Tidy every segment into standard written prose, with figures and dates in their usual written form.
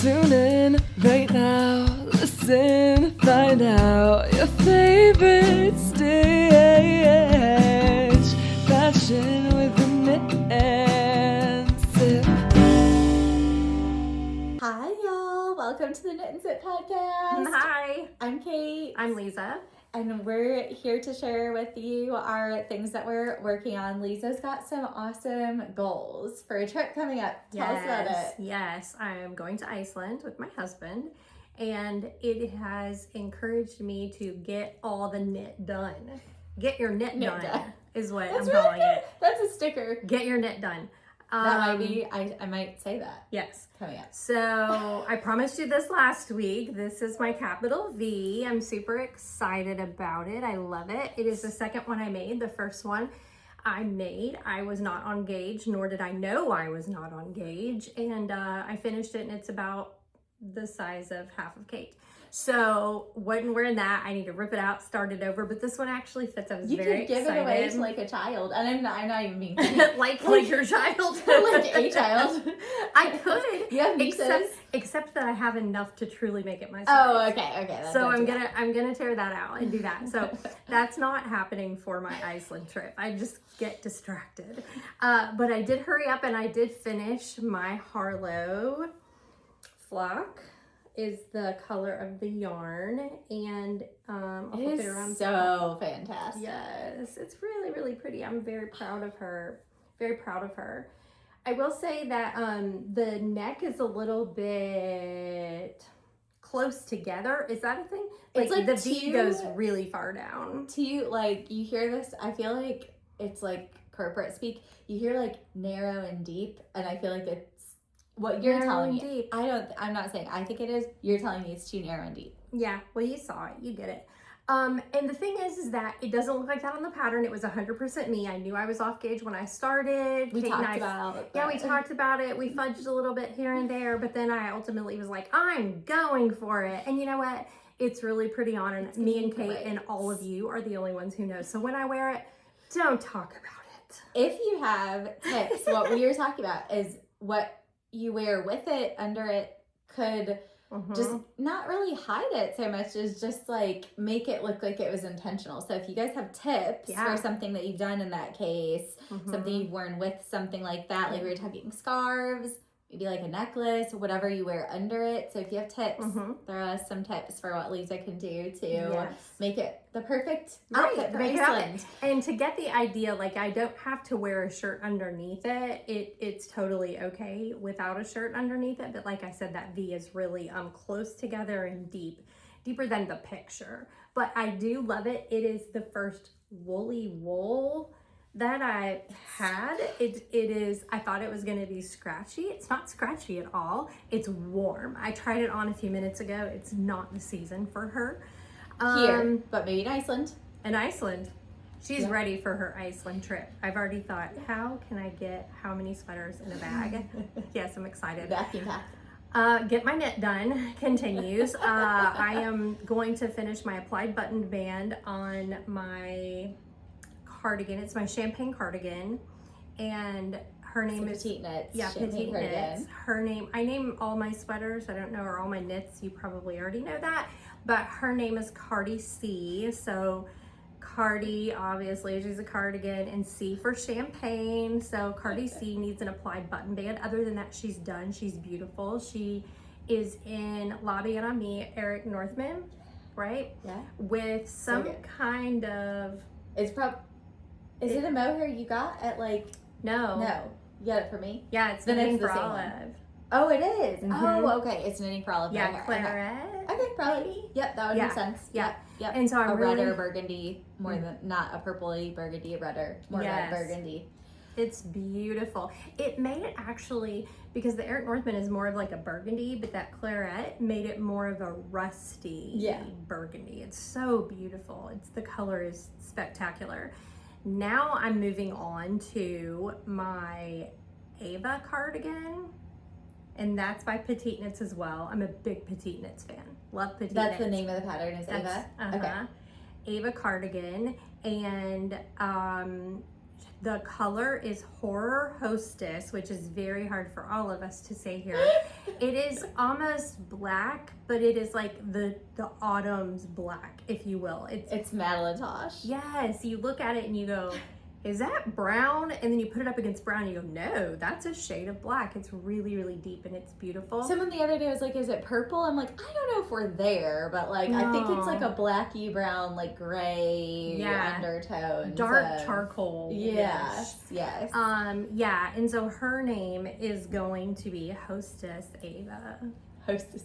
Tune in right now, listen, find out your favorite stitch. Fashion with the Knit+Sip. Hi y'all, welcome to the Knit+Sip podcast. Hi, I'm Kate. I'm Leeza. And we're here to share with you our things that we're working on. Leeza's got some awesome goals for a trip coming up. Tell us about it. Yes, I'm going to Iceland with my husband, and it has encouraged me to get all the knit done. Get your knit done is what I'm calling it. That's a sticker. Get your knit done. That might be, I might say that. Yes. Coming up. So I promised you this last week. This is my capital V. I'm super excited about it. I love it. It is the second one I made. The first one I made, I was not on gauge, nor did I know I was not on gauge. And I finished it, and it's about the size of half of Kate. So wasn't wearing that. I need to rip it out, start it over. But this one actually fits. I was very excited. You could give it away to like a child, and I'm not even being like your child, like a child. I could. You have nieces? Except that I have enough to truly make it myself. Oh, okay. So I'm gonna tear that out and do that. So that's not happening for my Iceland trip. I just get distracted. But I did hurry up and I did finish my Harlow flock. Is the color of the yarn, and I'll flip it around. So fantastic. Yes, it's really, really pretty. I'm very proud of her. Very proud of her. I will say that the neck is a little bit close together. Is that a thing? Like the V goes really far down. You hear this, I feel like it's like corporate speak. You hear like narrow and deep, and I feel like it's what you're telling me. I'm not saying I think it is. You're telling me it's too narrow and deep. Yeah, well, you saw it. You get it. And the thing is that it doesn't look like that on the pattern. It was 100% me. I knew I was off gauge when I started. We talked about it. Yeah, we talked about it. We fudged a little bit here and there, but then I ultimately was like, I'm going for it. And you know what? It's really pretty on, and me and Kate and all of you are the only ones who know. So when I wear it, don't talk about it. If you have tips, what we were talking about is what you wear with it, under it, could just not really hide it so much as just like make it look like it was intentional. So if you guys have tips for something that you've done in that case, something you've worn with something like that, like we were talking scarves, maybe like a necklace, whatever you wear under it. So if you have tips, there are some tips for what Leeza can do to make it the perfect outfit for Iceland. And to get the idea, like I don't have to wear a shirt underneath it. It's totally okay without a shirt underneath it. But like I said, that V is really close together and deeper than the picture. But I do love it. It is the first woolly wool that I had. It is, I thought it was going to be scratchy. It's not scratchy at all. It's warm. I tried it on a few minutes ago. It's not the season for her. Here, but maybe in Iceland. In Iceland. She's ready for her Iceland trip. I've already thought, how can I get how many sweaters in a bag? Yes, I'm excited. Vacuum pack. Get my knit done continues. I am going to finish my applied buttoned band on my cardigan. It's my champagne cardigan, and her name is Petite Knits. Yeah, Petite Knits. Her name, I name all my sweaters, I don't know, or all my knits, you probably already know that, but her name is Cardi C. So Cardi, obviously, she's a cardigan, and C for champagne. So Cardi C needs an applied button band. Other than that, she's done. She's beautiful. She is in La Bien Ami, Eric Northman, right? Yeah. With some kind of... Is it a mohair you got at like... No. You got it for me? Yeah, it's Knitting for Olive. Oh, it is? Oh, okay. It's Knitting for Olive. Yeah, claret. Okay, probably. Yep, that would make sense. Yeah. Yep. And so I'm redder burgundy, more than, not a purpley burgundy, a redder, more red burgundy. It's beautiful. It made it actually, because the Eric Northman is more of like a burgundy, but that claret made it more of a rusty burgundy. It's so beautiful. The color is spectacular. Now I'm moving on to my Ava cardigan, and that's by Petite Knits as well. I'm a big Petite Knits fan. Love Petite Knits. That's the name of the pattern is Ava? Okay. Ava cardigan, and The color is Horror Hostess, which is very hard for all of us to say here. It is almost black, but it is like the autumn's black, if you will. It's Madelinetosh. Yes, you look at it and you go, is that brown? And then you put it up against brown and you go, no, that's a shade of black. It's really, really deep and it's beautiful. Someone the other day was like, is it purple? I'm like, I don't know if we're there, but like, I think it's like a blacky brown, like gray undertone. Dark charcoal. Yes. Yeah, and so her name is going to be Hostess Ava. Hostess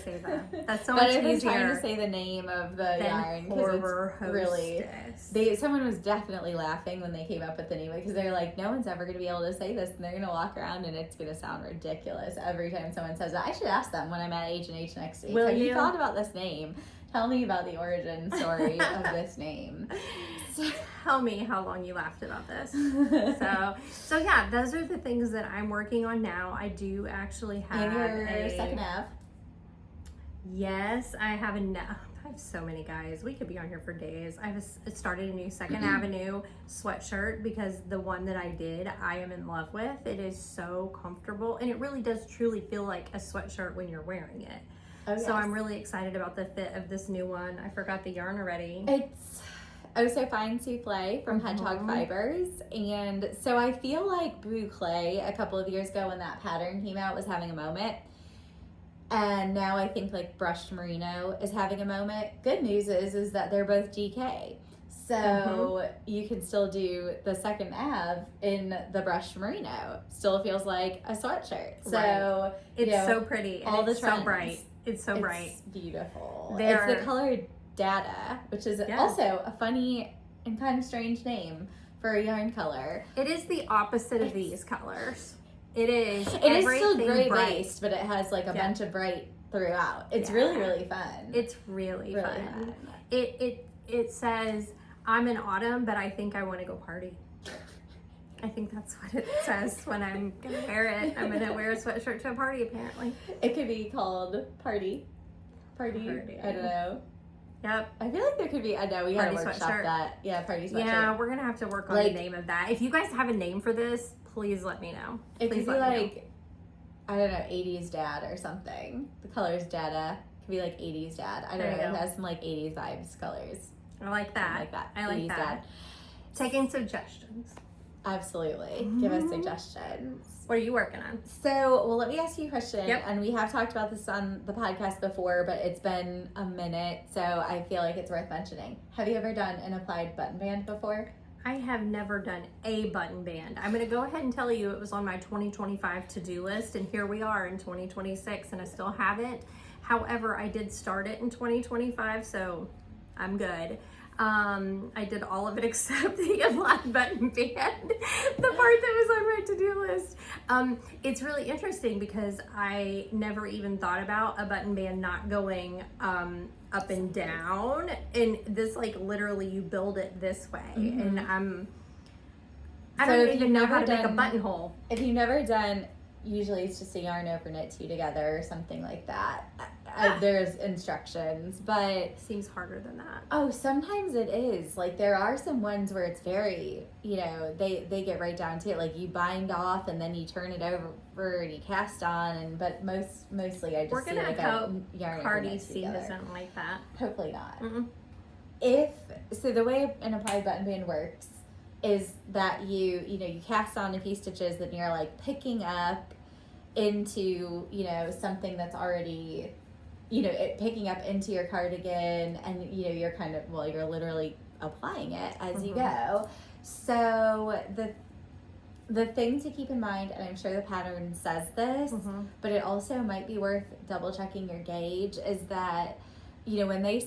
Ava. That's so much easier. Trying to say the name of the yarn Horror Hostess. Really, someone was definitely laughing when they came up with the name because they're like, no one's ever going to be able to say this, and they're going to walk around and it's going to sound ridiculous every time someone says that. I should ask them when I'm at H&H next week. Have you thought about this name? Tell me about the origin story of this name. Tell me how long you laughed about this. So yeah, those are the things that I'm working on now. I do actually have your second half. Yes, I have I have so many, guys. We could be on here for days. I started a new Second Avenue sweatshirt because the one that I did, I am in love with. It is so comfortable and it really does truly feel like a sweatshirt when you're wearing it. Oh, yes. So I'm really excited about the fit of this new one. I forgot the yarn already. It's Oh So Fine Souffle from Hedgehog Fibers. And so I feel like Boucle a couple of years ago when that pattern came out was having a moment. And now I think like Brushed Merino is having a moment. Good news is that they're both GK. So you can still do the second Av in the Brushed Merino. Still feels like a sweatshirt. So it's so pretty. And it's so bright. It's so bright. It's beautiful. It's the color Data, which is also a funny and kind of strange name for a yarn color. It is the opposite of these colors. It is still gray based, but it has like a bunch of bright throughout. It's really, really fun. It's really fun. It says, I'm in autumn, but I think I want to go party. I think that's what it says when I'm going to wear it. I'm going to wear a sweatshirt to a party, apparently. It could be called Party. I don't know. Yep. I feel like there could be, I know, we gotta workshop that. Yeah, Party sweatshirt. Yeah, we're going to have to work on the name of that. If you guys have a name for this, please let me know. It could be like, I don't know, 80s dad or something. The color's Dada. It could be like 80s dad. I don't know. It has some like 80s vibes colors. I like that. I like that. Dad. Taking suggestions. Absolutely. Give us suggestions. What are you working on? So, well, let me ask you a question. And we have talked about this on the podcast before, but it's been a minute, so I feel like it's worth mentioning. Have you ever done an applied button band before? I have never done a button band. I'm going to go ahead and tell you it was on my 2025 to-do list, and here we are in 2026, and I still haven't. However, I did start it in 2025, so I'm good. I did all of it except the applied button band, the part that was on my to-do list. It's really interesting because I never even thought about a button band not going up and down, and this like literally you build it this way, and I don't even know how to make a buttonhole. If you've never done, usually it's just a yarn over knit two together or something like that. There's instructions, but seems harder than that. Oh, sometimes it is. Like there are some ones where it's very, they get right down to it. Like you bind off and then you turn it over and you cast on, and but mostly I just see like a yarn Cardi C doesn't like that. Hopefully not. So the way an applied button band works is that you cast on a few stitches, then you're like picking up into something that's already picking up into your cardigan, and you're kind of you're literally applying it as you go. So the thing to keep in mind, and I'm sure the pattern says this, but it also might be worth double checking your gauge, is that when they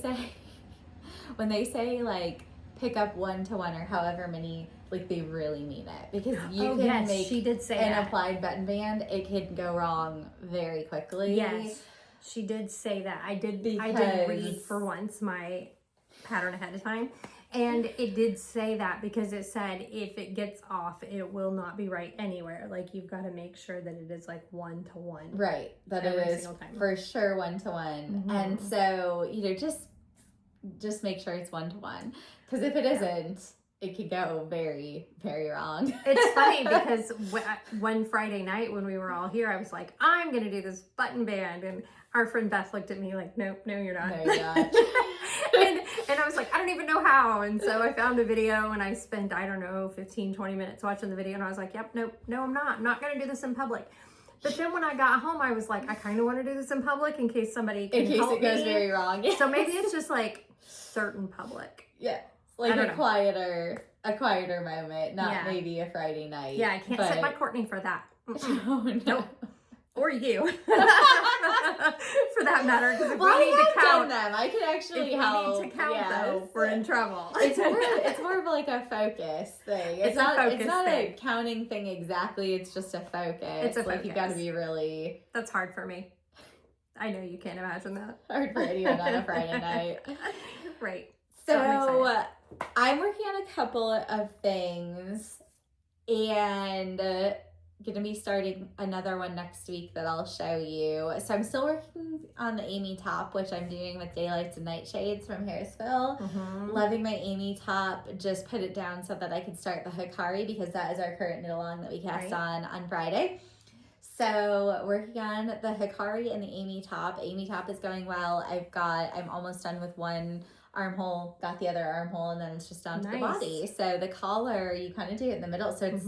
say like pick up 1-to-1 or however many, like they really mean it, because you can make she did say an applied button band, it can go wrong very quickly. Yes, she did say that. I did read for once my pattern ahead of time, and it did say that because it said if it gets off, it will not be right anywhere. Like you've got to make sure that it is like 1-to-1. Right, that it is for sure 1-to-1. And so just make sure it's 1-to-1, because if it isn't, it could go very, very wrong. It's funny because one Friday night when we were all here, I was like, I'm going to do this button band. And our friend Beth looked at me like, nope, no, you're not. No, you're not. and I was like, I don't even know how. And so I found a video and I spent, I don't know, 15, 20 minutes watching the video. And I was like, yep, nope, no, I'm not. I'm not going to do this in public. But then when I got home, I was like, I kind of want to do this in public in case somebody can help me. In case it goes very wrong. So maybe it's just like certain public. Yeah. Like a quieter moment, not maybe a Friday night. Yeah, I can't sit by Courtney for that. Oh, no. Nope. Or you. For that matter. Because if well, we need to count them. I can actually help. If we need to count, though, we're in trouble. It's more of like a focus thing. It's not a counting thing exactly. It's just a focus. It's a focus. You got to be really... That's hard for me. I know you can't imagine that. Hard for anyone on a Friday night. Right. So I'm working on a couple of things and going to be starting another one next week that I'll show you. So I'm still working on the Amy top, which I'm doing with Daylights and Nightshades from Harrisville. Mm-hmm. Loving my Amy top. Just put it down so that I could start the Hikari because that is our current knit along that we cast on Friday. So working on the Hikari and the Amy top. Amy top is going well. I'm almost done with one armhole, got the other armhole, and then it's just down to the body. So the collar, you kind of do it in the middle. So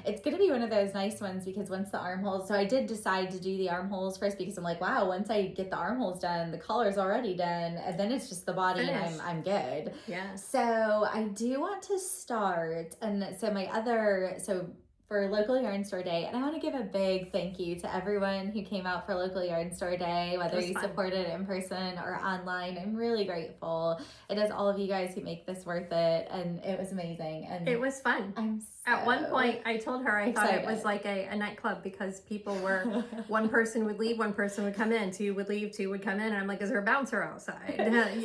it's going to be one of those nice ones because once the armholes, so I did decide to do the armholes first because I'm like, wow, once I get the armholes done, the collar's already done, and then it's just the body and I'm good. Yeah. So I do want to start, and so for Local Yarn Store Day, and I want to give a big thank you to everyone who came out for Local Yarn Store Day, whether you supported it in person or online. I'm really grateful. It is all of you guys who make this worth it, and it was amazing. And it was fun. At one point, I told her I thought it was like a nightclub because people were, one person would leave, one person would come in, two would leave, two would come in, and I'm like, is there a bouncer outside?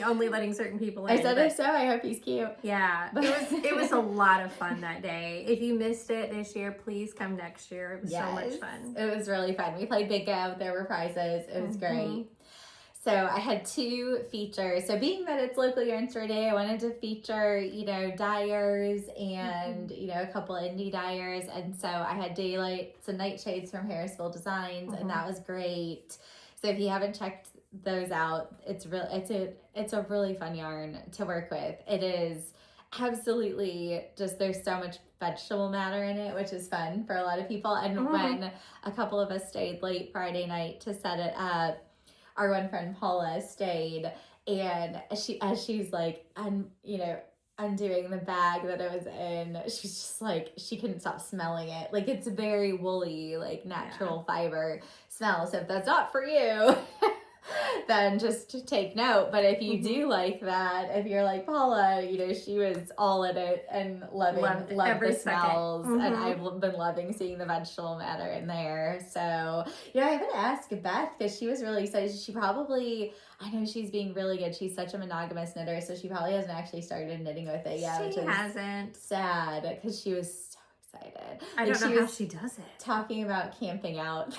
Only letting certain people in. I said if so, I hope he's cute. Yeah, it was a lot of fun that day. If you missed it this year, please come next year. It was so much fun. It was really fun. We played bingo. There were prizes. It was great. So I had two features. So being that it's Local Yarn Store Day, I wanted to feature, dyers and, a couple of indie dyers. And so I had Daylights and Nightshades from Harrisville Designs, and that was great. So if you haven't checked those out, it's a really fun yarn to work with. It is absolutely just, there's so much vegetable matter in it, which is fun for a lot of people. And when a couple of us stayed late Friday night to set it up, our one friend Paula stayed, and she's like, undoing the bag that it was in, she's just like, she couldn't stop smelling it. Like, it's a very woolly, like, natural fiber smell. So if that's not for you, then just take note. But if you do like that, if you're like Paula, she was all in it and loved the smells. And I've been loving seeing the vegetable matter in there. So, I haven't asked Beth because she was really excited. I know she's being really good. She's such a monogamous knitter, so she probably hasn't actually started knitting with it yet. She hasn't. Sad because she was so excited. I don't know how she does it. Talking about camping out.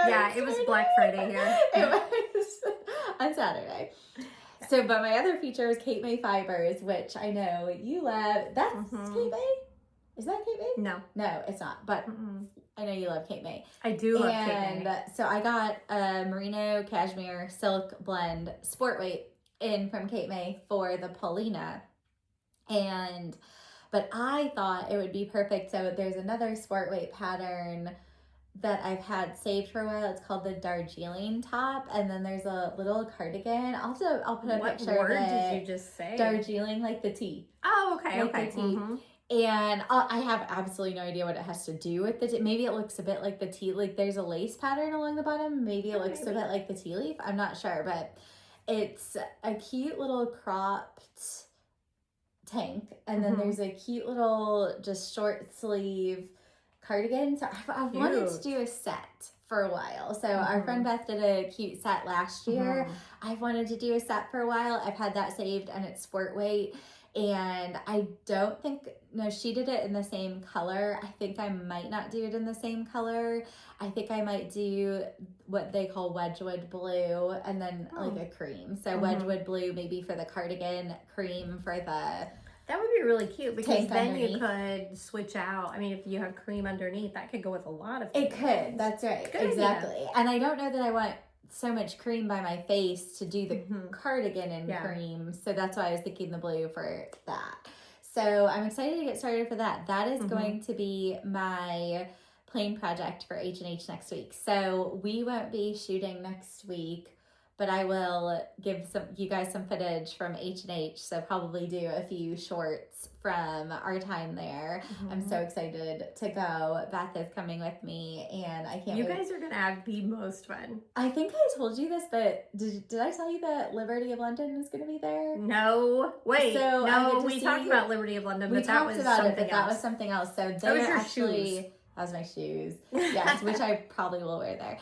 Yeah, it was Black Friday here. It was on Saturday. So, but my other feature is Kate May Fibers, which I know you love. That's Kate May? Is that Kate May? No. No, it's not. But I know you love Kate May. I do love Kate May. And so I got a merino cashmere silk blend sport weight in from Kate May for the Paulina. But I thought it would be perfect. So there's another sport weight pattern that I've had saved for a while. It's called the Darjeeling top, and then there's a little cardigan. I'll put a picture of it. What word did you just say? Darjeeling, like the tea. Oh, okay, like the tea. And I have absolutely no idea what it has to do with the tea. Maybe it looks a bit like the tea. Like there's a lace pattern along the bottom. Maybe it looks a bit like the tea leaf. I'm not sure, but it's a cute little cropped tank, and then there's a cute little just short sleeve cardigan. So I've wanted to do a set for a while. So our friend Beth did a cute set last year. I've wanted to do a set for a while. I've had that saved, and it's sport weight. And I don't think, no, she did it in the same color. I think I might not do it in the same color. I think I might do what they call Wedgwood blue, and then like a cream. So Wedgwood blue maybe for the cardigan, cream for the That would be really cute because Tank then underneath. you could switch out. I mean, if you have cream underneath, that could go with a lot of things. It could. That's right. Good Exactly. idea. And I don't know that I want so much cream by my face to do the cardigan in Yeah. cream. So that's why I was thinking the blue for that. So I'm excited to get started for that. That is going to be my plain project for H&H next week. So we won't be shooting next week, but I will give you guys some footage from H&H. So probably do a few shorts from our time there. I'm so excited to go. Beth is coming with me, and I can't You wait. guys are going to have the most fun. I think I told you this, but did I tell you that Liberty of London is going to be there? No. Wait. So I no, get to we see- talked about Liberty of London, We but that talked was about it, something but that was else. something else. So was they're your actually shoes. that was my shoes. Yes, which I probably will wear there.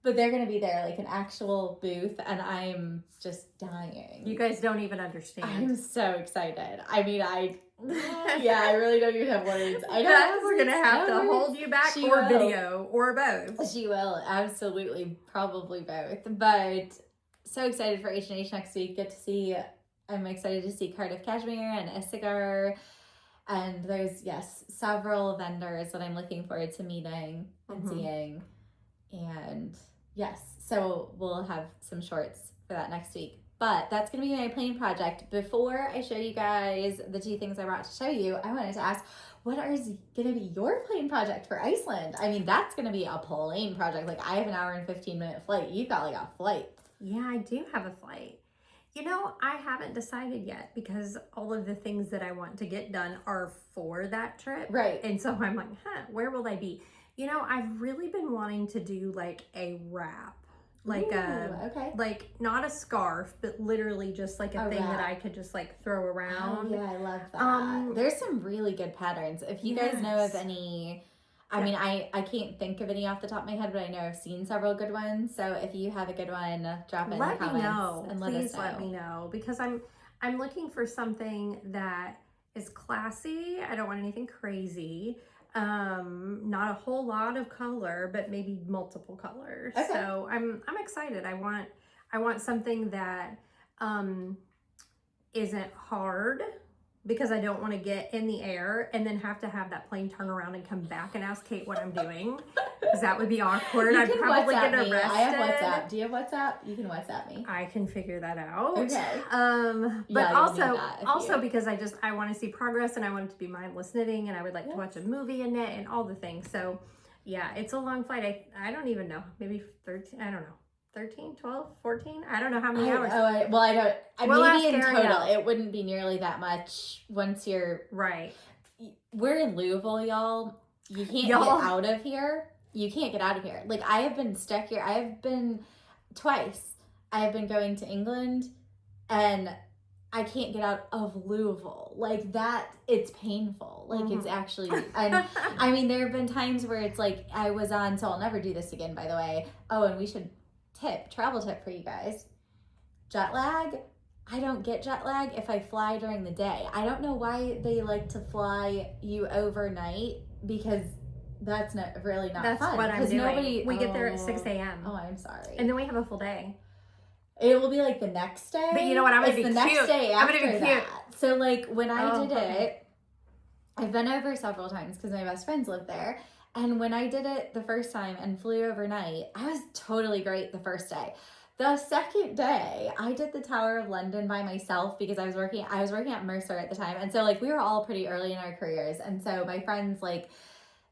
But they're gonna be there, like an actual booth, and I'm just dying. You guys don't even understand. I'm so excited. I mean, I really don't even have words. I know Beth is going to have to words. hold you back She or will. video or both. She will, absolutely, probably both. But so excited for H&H next week. I'm excited to see Cardiff Cashmere and Issachar. And there's, several vendors that I'm looking forward to meeting and seeing. And yes, so we'll have some shorts for that next week. But that's going to be my plain project. Before I show you guys the two things I brought to show you, I wanted to ask, what is going to be your plain project for Iceland? I mean, that's going to be a plain project. Like, I have an hour and 15-minute flight. You've got like a flight. Yeah, I do have a flight. You know, I haven't decided yet because all of the things that I want to get done are for that trip. Right. And so I'm like, where will they be? You know, I've really been wanting to do like a wrap. Like okay. like not a scarf, but literally just like a thing wrap. that I could just like throw around. Oh, yeah, I love that. There's some really good patterns. If you guys know of any, I mean, I can't think of any off the top of my head, but I know I've seen several good ones. So if you have a good one, drop it in the comments. Let me know. And Please let me know because I'm looking for something that is classy. I don't want anything crazy. Not a whole lot of color, but maybe multiple colors. Okay. So I'm excited. I want something that isn't hard because I don't want to get in the air and then have to have that plane turn around and come back and ask Kate what I'm doing because that would be awkward. You I'd can probably WhatsApp get me. arrested. I have WhatsApp. Do you have WhatsApp? You can WhatsApp me. I can figure that out. Okay. But Yeah, you'll need that if also you- because I want to see progress and I want it to be mindless knitting and I would like to watch a movie and knit and all the things. So yeah, it's a long flight. I don't even know. Maybe 13, I don't know. 13, 12, 14? I don't know how many hours. Maybe ask in Ariel. total, it wouldn't be nearly that much once you're, Right. we're in Louisville, y'all. You can't get out of here. You can't get out of here. Like, I have been stuck here. I have been twice. I have been going to England and I can't get out of Louisville. Like that, it's painful. Like it's actually, and I mean, there have been times where it's like I was on, so I'll never do this again, by the way. Oh, and we should travel tip for you guys. Jet lag. I don't get jet lag if I fly during the day. I don't know why they like to fly you overnight because that's not fun. That's what I'm doing. We get there at 6 a.m. Oh, I'm sorry. And then we have a full day. It will be like the next day. But you know what? I'm gonna be the cute. next day I'm after gonna be that. cute. So like when I did okay. it, I've been over several times because my best friends live there. And when I did it the first time and flew overnight, I was totally great the first day. The second day, I did the Tower of London by myself because I was working at Mercer at the time. And so like we were all pretty early in our careers. And so my friends, like,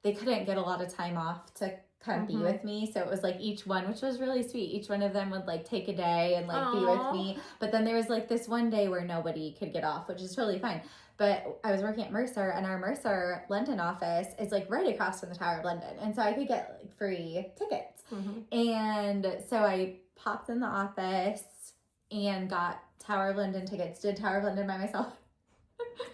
they couldn't get a lot of time off to come be with me. So it was like each one, which was really sweet. Each one of them would like take a day and like be with me. But then there was like this one day where nobody could get off, which is totally fine. But I was working at Mercer and our Mercer London office is like right across from the Tower of London. And so I could get like free tickets. And so I popped in the office and got Tower of London tickets, did Tower of London by myself.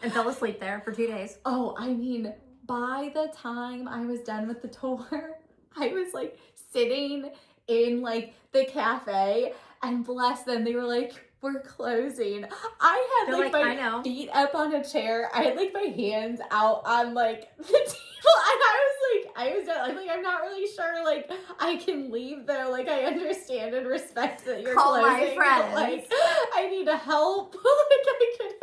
And fell asleep there for 2 days. Oh, I mean, by the time I was done with the tour, I was like sitting in like the cafe and bless them, they were like, we're closing. I had like my feet up on a chair. I had like my hands out on like the table and I was done. I'm like, I'm not really sure like I can leave though. Like I understand and respect that you're Call closing. my friends. But, like I need help. Like I couldn't.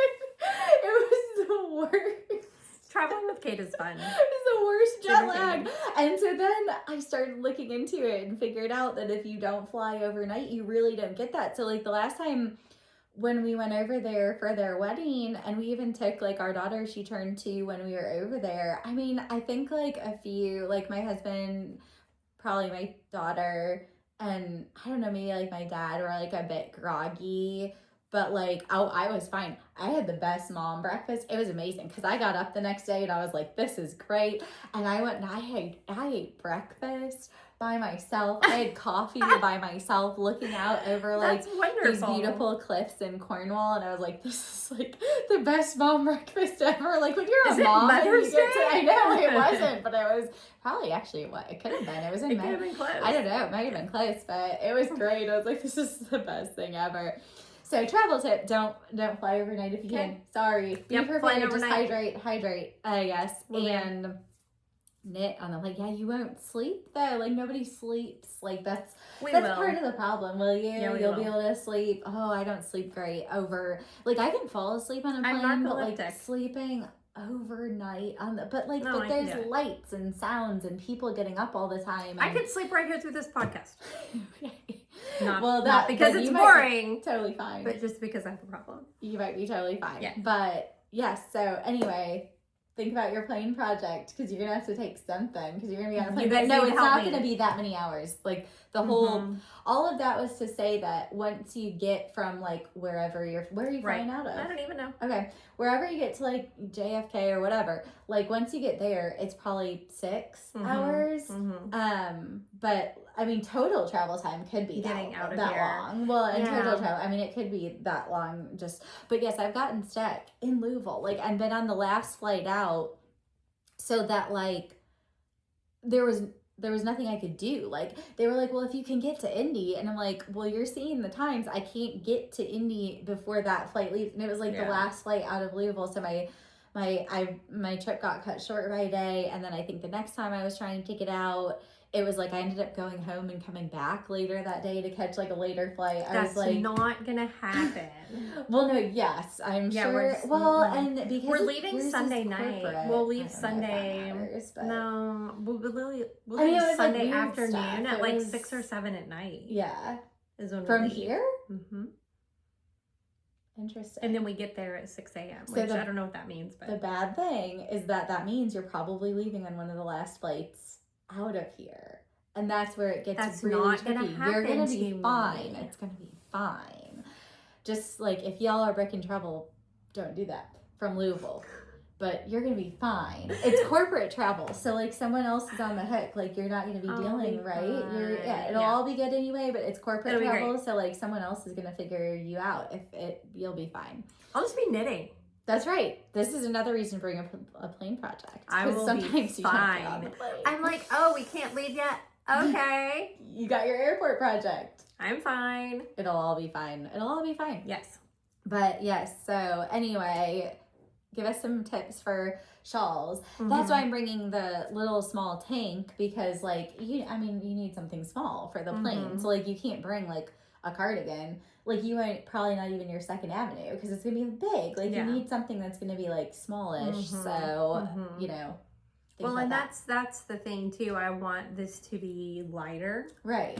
It was worst. Traveling with Kate is fun. It's the worst jet lag. And so then I started looking into it and figured out that if you don't fly overnight, you really don't get that. So like the last time when we went over there for their wedding, and we even took like our daughter, she turned 2 when we were over there. I mean, I think like a few, like my husband, probably my daughter, and I don't know, maybe like my dad were like a bit groggy. But like, I was fine. I had the best mom breakfast. It was amazing because I got up the next day and I was like, this is great. And I went and I ate breakfast by myself. I had coffee by myself looking out over like these beautiful cliffs in Cornwall. And I was like, this is like the best mom breakfast ever. Like when you're a mom and you get to, I know it wasn't, but it was probably actually what it could have been. It was in May. Could have been close. I don't know. It might have been close, but it was great. I was like, this is the best thing ever. So travel tip, don't fly overnight if you can. Sorry. Be prepared, just hydrate, I guess. And knit on them. Like, yeah, you won't sleep though. Like nobody sleeps. Like that's part of the problem. Will you? Yeah, You'll be able to sleep. Oh, I don't sleep great over. Like I can fall asleep on a plane, but like sleeping overnight on the but there's lights and sounds and people getting up all the time. I could sleep right here through this podcast. Okay. Not because it's boring. Totally fine. But just because I have a problem. You might be totally fine. Yeah. But yes, so anyway, think about your plane project because you're going to have to take something because you're going to be on a plane. But no, it's not going to be that many hours. Like the whole, all of that was to say that once you get from like where are you flying out of? I don't even know. Okay. Wherever you get to like JFK or whatever, like once you get there, it's probably 6 hours. But I mean, total travel time could be that long. Well, and total travel, I mean, it could be that long but yes, I've gotten stuck in Louisville, like, and been on the last flight out so that like, there was nothing I could do. Like, they were like, well, if you can get to Indy, and I'm like, well, you're seeing the times. I can't get to Indy before that flight leaves. And it was like the last flight out of Louisville. So my trip got cut short by a day. And then I think the next time I was trying to get out, it was like I ended up going home and coming back later that day to catch like a later flight. That's not gonna happen. Well, no, yes, I'm sure. And because we're leaving Sunday night. We'll leave Sunday. We'll leave Sunday afternoon at like 6 or 7 at night. Yeah, is when from we leave. Here. Interesting. And then we get there at 6 a.m. Which I don't know what that means. But the bad thing is that means you're probably leaving on one of the last flights out of here, and that's where it gets really tricky. You're gonna be fine. It's gonna be fine. Just like if y'all are breaking trouble, don't do that from Louisville. But you're gonna be fine. It's corporate travel, so like someone else is on the hook. Like you're not gonna be dealing, right? It'll all be good anyway. But it's corporate travel, so like someone else is gonna figure you out. You'll be fine. I'll just be knitting. That's right. This is another reason to bring a plane project. I will sometimes be fine. I'm like, oh, we can't leave yet. Okay. You got your airport project. I'm fine. It'll all be fine. Yes. But yes, so anyway, give us some tips for shawls. That's why I'm bringing the little small tank because like, you need something small for the plane. So like you can't bring like a cardigan. Like you won't, probably not even your Second Avenue because it's gonna be big. Like you need something that's gonna be like smallish. So well, and that's the thing too. I want this to be lighter, right,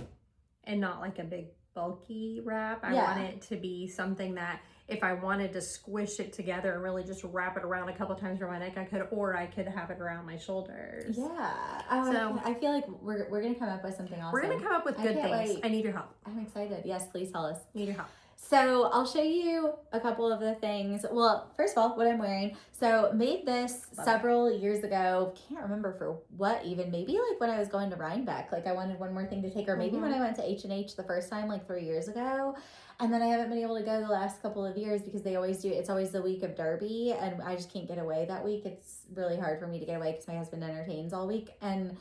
and not like a big bulky wrap. I want it to be something that if I wanted to squish it together and really just wrap it around a couple times around my neck, I could, or I could have it around my shoulders. Yeah. So I feel like we're going to come up with something awesome. We're going to come up with good things. Wait. I need your help. I'm excited. Yes, please tell us. Need your help. So I'll show you a couple of the things. Well, first of all, what I'm wearing. So made this several years ago. Can't remember for what even. Maybe like when I was going to Rhinebeck. Like I wanted one more thing to take. Or maybe when I went to H&H the first time like 3 years ago. And then I haven't been able to go the last couple of years because they always do. It's always the week of Derby. And I just can't get away that week. It's really hard for me to get away because my husband entertains all week. And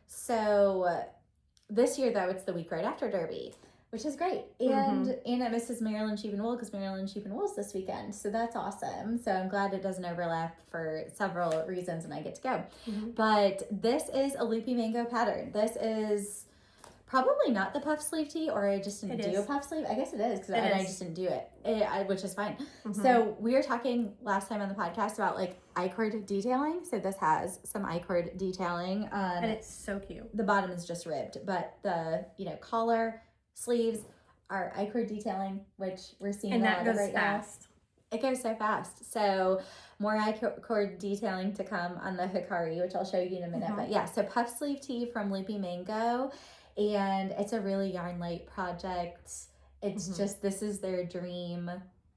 so this year, though, it's the week right after Derby, which is great. And Anna misses Maryland Sheep and Wool because Maryland Sheep and Wool's this weekend. So that's awesome. So I'm glad it doesn't overlap for several reasons and I get to go. But this is a loopy mango pattern. This is Probably not the puff sleeve tee, or I just didn't It do a is. puff sleeve. I guess it is, because I just didn't do it, which is fine. Mhm. So we were talking last time on the podcast about like I-cord detailing. So this has some I-cord detailing. And it's so cute. The bottom is just ribbed, but the, collar, sleeves are I-cord detailing, which we're seeing And a that lot goes of right fast. now. It goes so fast. So more I-cord detailing to come on the Hikari, which I'll show you in a minute. But yeah, so puff sleeve tee from Loopy Mango. And it's a really yarn light project. It's just, this is their dream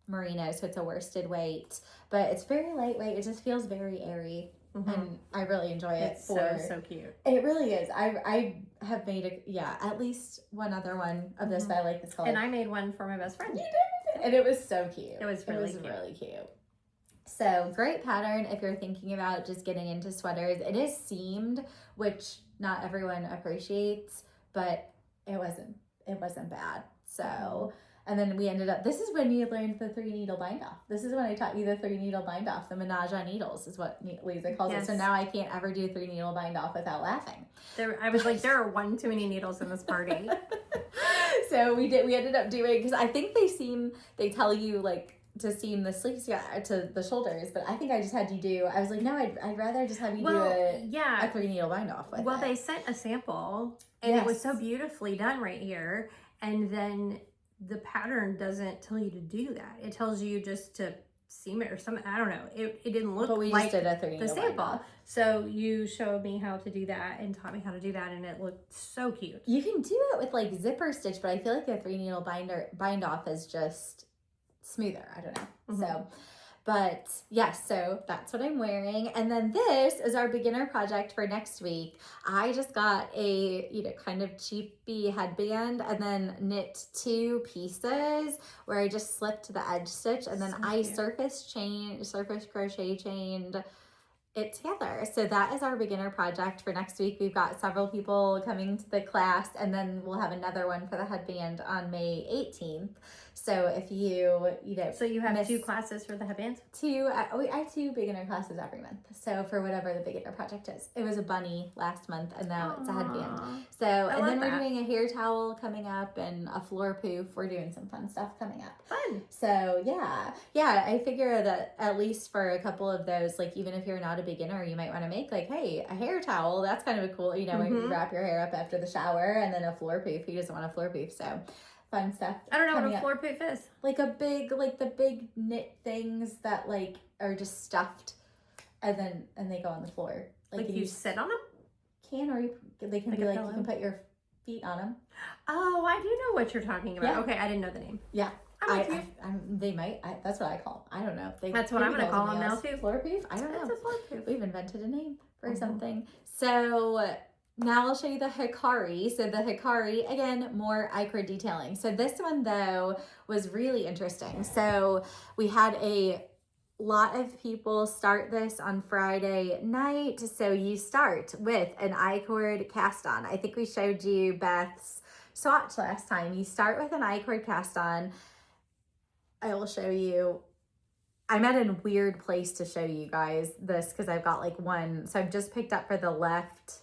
merino, so it's a worsted weight, but it's very lightweight. It just feels very airy, and I really enjoy it. It's so cute. It really is. I have made at least one other one of this, but I like this color. And I made one for my best friend. You did, and it was so cute. It was really cute. So great pattern if you're thinking about just getting into sweaters. It is seamed, which not everyone appreciates, but it wasn't bad. So, and then we ended up, this is when you learned the 3-needle bind off. This is when I taught you the 3-needle bind off. The menage on needles is what Leeza calls it. So now I can't ever do 3-needle bind off without laughing. I was like, there are one too many needles in this party. So we ended up doing, because I think they tell you like to seam the sleeves to the shoulders, but I think I just had you do, I was like, no, I'd rather just have you do a 3-needle bind off with it. They sent a sample, and it was so beautifully done right here, and then the pattern doesn't tell you to do that. It tells you just to seam it or something. I don't know. It didn't look like just did a 3-needle the sample. So you showed me how to do that and taught me how to do that, and it looked so cute. You can do it with like zipper stitch, but I feel like a 3-needle bind off is just smoother. I don't know. So, but yes, so that's what I'm wearing. And then this is our beginner project for next week. I just got a, kind of cheapy headband and then knit 2 pieces where I just slipped the edge stitch, and then I surface crochet chained it together. So that is our beginner project for next week. We've got several people coming to the class, and then we'll have another one for the headband on May 18th. So if So you have 2 classes for the headbands? I have 2 beginner classes every month. So for whatever the beginner project is. It was a bunny last month, and now it's a headband. So, and then we're doing a hair towel coming up and a floor poof. We're doing some fun stuff coming up. Fun. So yeah, I figure that at least for a couple of those, like even if you're not a beginner, you might want to make like, hey, a hair towel. That's kind of a cool, when you wrap your hair up after the shower, and then a floor poof. Who doesn't want a floor poof? So fun stuff. I don't know what a floor poof is. Like the big knit things that like are just stuffed, and they go on the floor. Like you sit on them? They can be like you can put your feet on them. Oh, I do know what you're talking about. Yeah. Okay, I didn't know the name. Yeah. They might. That's what I call them. I don't know. That's what I'm going to call them now too. Floor poof? I don't know. It's a floor poof. We've invented a name for something. So now I'll show you the Hikari. So the Hikari, again, more I-cord detailing. So this one though was really interesting. So we had a lot of people start this on Friday night. So you start with an I-cord cast on. I think we showed you Beth's swatch last time. You start with an I-cord cast on. I will show you. I'm at a weird place to show you guys this because I've got like one. So I've just picked up for the left,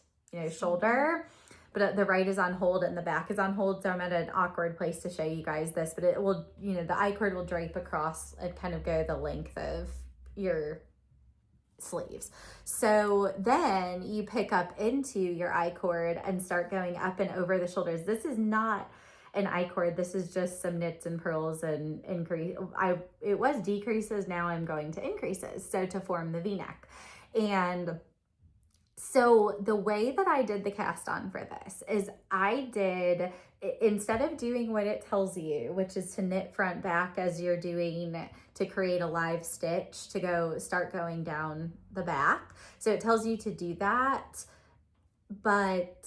shoulder, but the right is on hold and the back is on hold. So I'm at an awkward place to show you guys this, but it will, the I-cord will drape across and kind of go the length of your sleeves. So then you pick up into your I-cord and start going up and over the shoulders. This is not an I-cord. This is just some knits and purls and increase. It was decreases. Now I'm going to increases. So to form the V-neck. And so the way that I did the cast on for this is instead of doing what it tells you, which is to knit front back as you're doing to create a live stitch to start going down the back. So it tells you to do that. But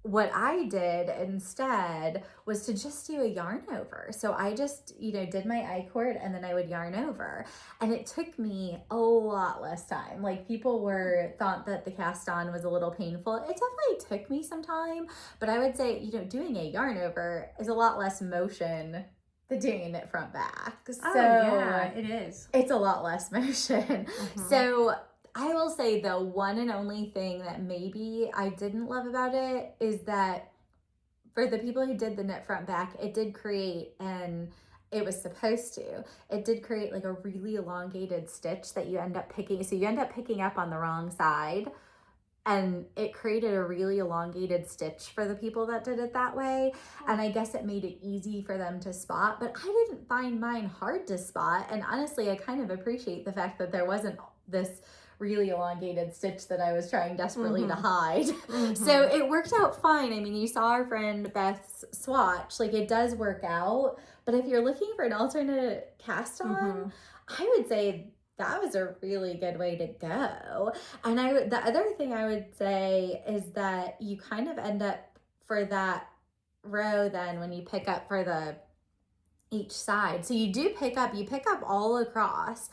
what I did instead was to just do a yarn over. So I just, did my I-cord and then I would yarn over. And it took me a lot less time. Like people thought that the cast on was a little painful. It definitely took me some time, but I would say, doing a yarn over is a lot less motion than doing a knit front back. So yeah, it is. It's a lot less motion. So I will say the one and only thing that maybe I didn't love about it is that for the people who did the knit front back, it did create, and it was supposed to, it did create like a really elongated stitch that you end up picking. So you end up picking up on the wrong side, and it created a really elongated stitch for the people that did it that way. And I guess it made it easy for them to spot, but I didn't find mine hard to spot. And honestly, I kind of appreciate the fact that there wasn't this really elongated stitch that I was trying desperately to hide. So it worked out fine. I mean, you saw our friend Beth's swatch, like it does work out, but if you're looking for an alternate cast on, I would say that was a really good way to go. And the other thing I would say is that you kind of end up for that row then when you pick up for each side. So you pick up all across.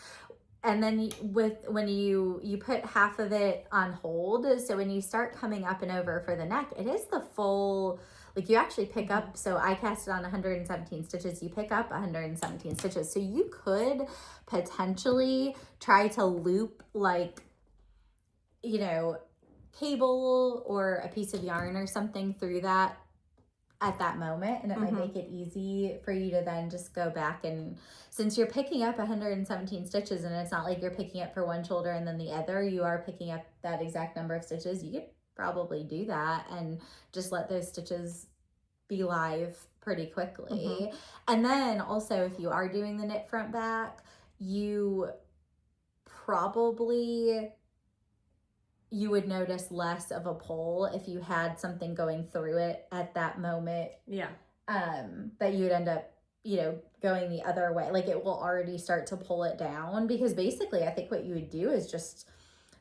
And then when you put half of it on hold, so when you start coming up and over for the neck, it is the full, like you actually pick up, so I casted on 117 stitches, you pick up 117 stitches. So you could potentially try to loop like, you know, cable or a piece of yarn or something through that at that moment, and it might make it easy for you to then just go back, and since you're picking up 117 stitches and it's not like you're picking up for one shoulder and then the other, you are picking up that exact number of stitches, you could probably do that and just let those stitches be live pretty quickly. And then also if you are doing the knit front back, you would notice less of a pull if you had something going through it at that moment. Yeah. That you would end up, you know, going the other way. Like it will already start to pull it down, because basically I think what you would do is just,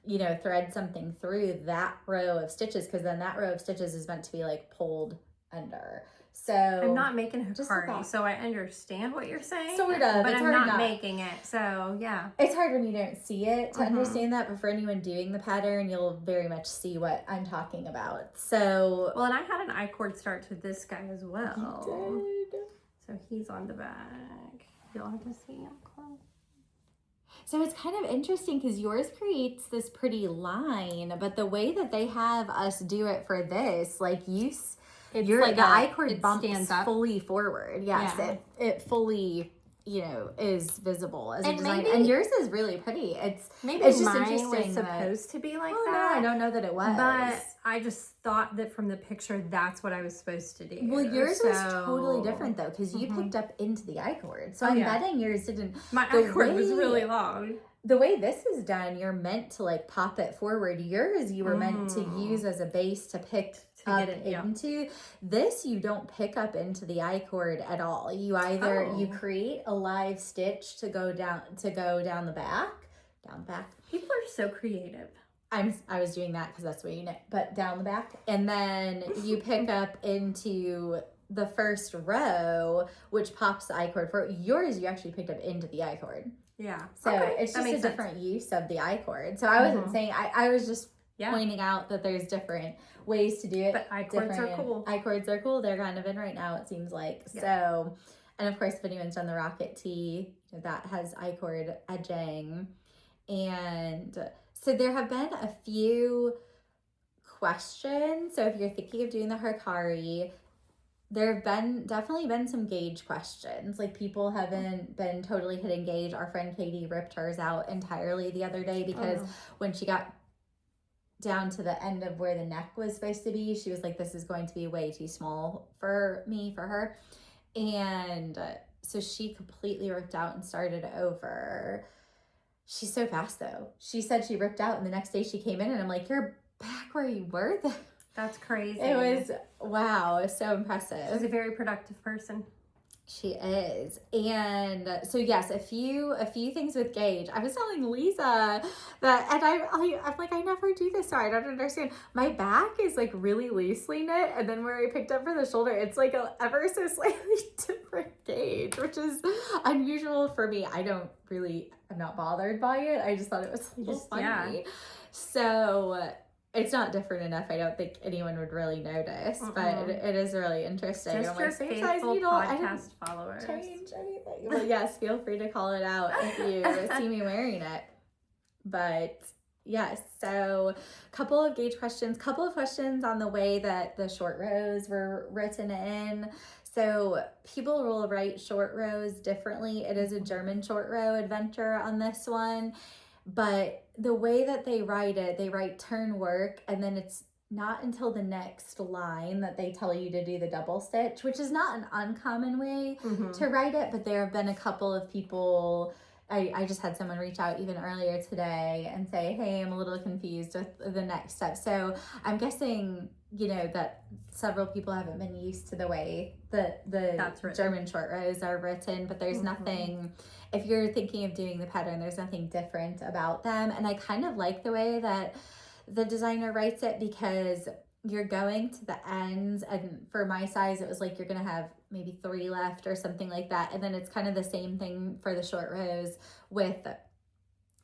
you know, thread something through that row of stitches, because then that row of stitches is meant to be like pulled under. So I'm not making hikari, so I understand what you're saying. Sort of, but I'm not making it. So yeah, it's hard when you don't see it to understand that. But for anyone doing the pattern, you'll very much see what I'm talking about. So well, and I had an I-cord start to this guy as well. You did. So he's on the back. You'll have to see him close. So it's kind of interesting because yours creates this pretty line, but the way that they have us do it for this, like the I-cord bumps fully forward. Yes, yeah. It fully, you know, is visible as a design. And yours is really pretty. It's just mine interesting was supposed to be like that. No, I don't know that it was. But I just thought that from the picture, that's what I was supposed to do. Well, yours was totally different though, because you picked up into the I-cord. So I'm betting yours didn't. My I-cord was really long. The way this is done, you're meant to like pop it forward. Yours, you were meant to use as a base to pick up into. This, you don't pick up into the I-cord at all. You either you create a live stitch to go down the back. People are so creative. I was doing that because that's the way you knit, but down the back, and then you pick up into the first row, which pops the I-cord for yours. You actually picked up into the I-cord. Yeah. So it's just a different use of the I-cord. So I wasn't saying, I was just pointing out that there's different ways to do it. But I-cords are cool. I-cords are cool. They're kind of in right now, it seems like. Yeah. So, and of course, if anyone's done the rocket tee, that has I-cord edging. And so there have been a few questions. So if you're thinking of doing the hikari, there have definitely been some gauge questions. Like people haven't been totally hitting gauge. Our friend Katie ripped hers out entirely the other day because when she got down to the end of where the neck was supposed to be, she was like, this is going to be way too small for her. And so she completely ripped out and started over. She's so fast though. She said she ripped out and the next day she came in and I'm like, you're back where you were then. That's crazy. It was, wow, so impressive. She's a very productive person. She is. And so yes, a few things with gauge. I was telling Leeza that, and I'm like, I never do this, so I don't understand. My back is like really loosely knit, and then where I picked up for the shoulder, it's like a ever so slightly different gauge, which is unusual for me. I'm not bothered by it. I just thought it was a little funny. Yeah. So it's not different enough. I don't think anyone would really notice, but it is really interesting. Just I'm your like, same faithful size needle. podcast followers. Change anything. Well, yes, feel free to call it out if you see me wearing it. But Yes. So couple of gauge questions, couple of questions on the way that the short rows were written in. So people will write short rows differently. It is a German short row adventure on this one. But the way that they write turn work, and then it's not until the next line that they tell you to do the double stitch, which is not an uncommon way to write it, but there have been a couple of people, I just had someone reach out even earlier today and say, hey, I'm a little confused with the next step. So I'm guessing, you know, that several people haven't been used to the way that the German short rows are written, but there's nothing, if you're thinking of doing the pattern, there's nothing different about them. And I kind of like the way that the designer writes it, because you're going to the ends, and for my size it was like you're gonna have maybe 3 left or something like that, and then it's kind of the same thing for the short rows with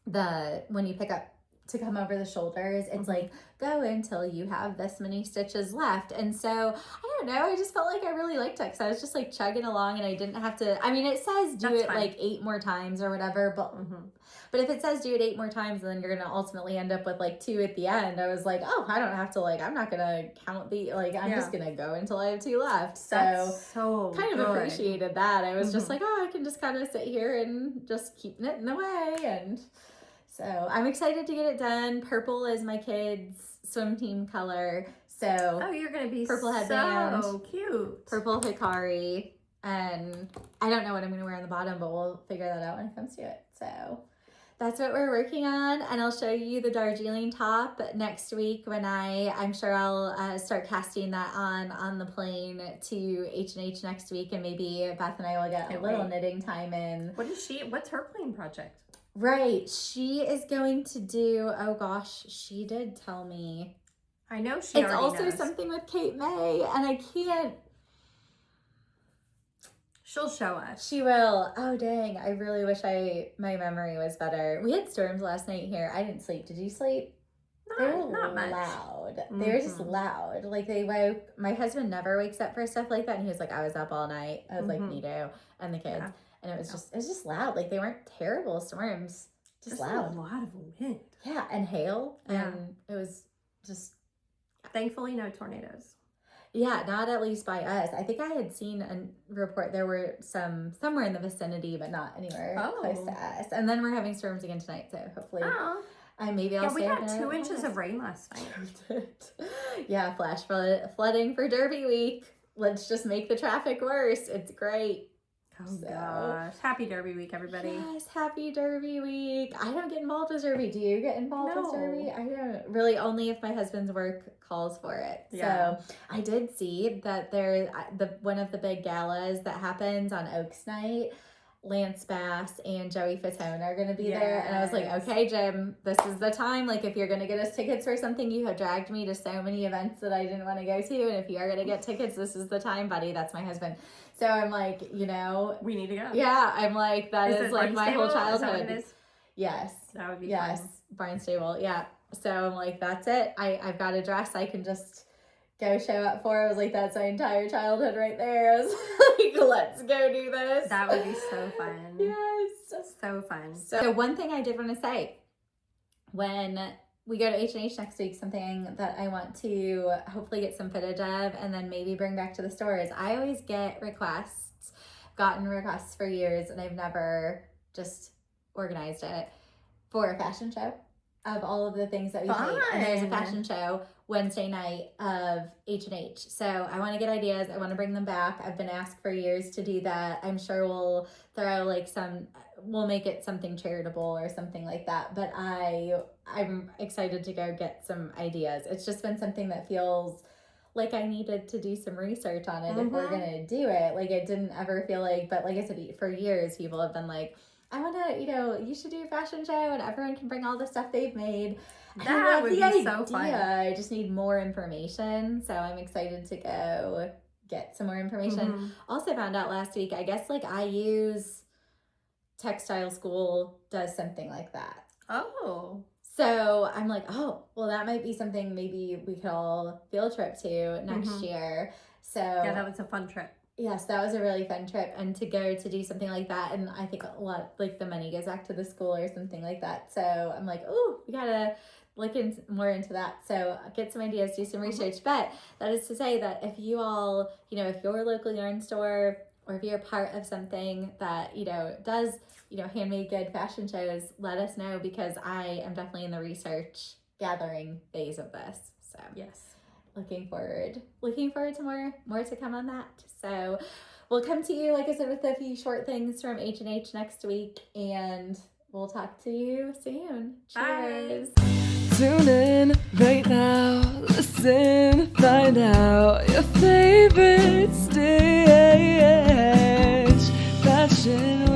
the when you pick up to come over the shoulders, it's like go until you have this many stitches left. And so I don't know, I just felt like I really liked it because I was just like chugging along, and I didn't have to, I mean, it says do it like 8 more times or whatever, but if it says do it 8 more times and then you're gonna ultimately end up with like 2 at the end, I was like, oh, I don't have to, like, I'm not gonna count the, like, I'm just gonna go until I have 2 left. So kind of appreciated that. I was just like, oh, I can just kind of sit here and just keep knitting away. And so I'm excited to get it done. Purple is my kids' swim team color. So you're gonna be purple headband, so cute. Purple hikari, and I don't know what I'm gonna wear on the bottom, but we'll figure that out when it comes to it. So that's what we're working on, and I'll show you the Darjeeling top next week when I'm sure I'll start casting that on the plane to H&H next week, and maybe Beth and I will get a little knitting time in. What's her plane project? Right, she is going to do, oh gosh, she did tell me. I know she already knows. It's also something with Kate May, and I can't. She'll show us. She will. Oh, dang. I really wish my memory was better. We had storms last night here. I didn't sleep. Did you sleep? They were not loud. They were just loud. Like, they woke, my husband never wakes up for stuff like that, and he was like, I was up all night. I was like, me too. And the kids. Yeah. And it was just loud. Like, they weren't terrible storms. Just loud. A lot of wind. Yeah, and hail. Yeah. And it was just. Thankfully, no tornadoes. Yeah, not at least by us. I think I had seen a report there were some somewhere in the vicinity, but not anywhere close to us. And then we're having storms again tonight, so hopefully maybe I'll stay. We got 2 inches of rain last night. Yeah, flash flooding for Derby week. Let's just make the traffic worse. It's great. Oh gosh. Happy Derby week, everybody. Yes, happy Derby week. I don't get involved with Derby. Do you get involved with Derby? I don't. Really, only if my husband's work calls for it. Yeah. So I did see that there, one of the big galas that happens on Oaks Night, Lance Bass and Joey Fatone are going to be there. And I was like, okay, Jim, this is the time. Like, if you're going to get us tickets for something, you have dragged me to so many events that I didn't want to go to. And if you are going to get tickets, this is the time, buddy. That's my husband. So I'm like, you know. We need to go. Yeah, I'm like, that is like my whole childhood. Is that what it is? Yes. That would be fun. Barnstable. Yeah. So I'm like, that's it. I've got a dress I can just go show up for. I was like, that's my entire childhood right there. I was like, let's go do this. That would be so fun. Yes. So fun. So one thing I did want to say, when we go to H&H next week, something that I want to hopefully get some footage of and then maybe bring back to the stores. I always get gotten requests for years, and I've never just organized it for a fashion show of all of the things that we make. And there's a fashion show Wednesday night of H&H. So I want to get ideas. I want to bring them back. I've been asked for years to do that. I'm sure we'll throw like we'll make it something charitable or something like that. But I'm excited to go get some ideas. It's just been something that feels like I needed to do some research on it if we're going to do it. Like, it didn't ever feel like, but like I said, for years, people have been like, I want to, you should do a fashion show and everyone can bring all the stuff they've made. That would be so fun. I just need more information. So I'm excited to go get some more information. Also found out last week, I guess like IU's textile school does something like that. Oh. So I'm like, oh, well, that might be something maybe we could all field trip to next year. So yeah, that was a fun trip. Yes, that was a really fun trip, and to go to do something like that, and I think a lot, like, the money goes back to the school or something like that. So I'm like, oh, we gotta look more into that. So get some ideas, do some research. But that is to say that if you all, if your local yarn store, or if you're part of something that, does, handmade good fashion shows, let us know, because I am definitely in the research gathering phase of this. So Yes. Looking forward to more to come on that. So we'll come to you, like I said, with a few short things from H&H next week, and we'll talk to you soon. Cheers. Bye. Tune in right now, listen, find out your favorite stitch, fashion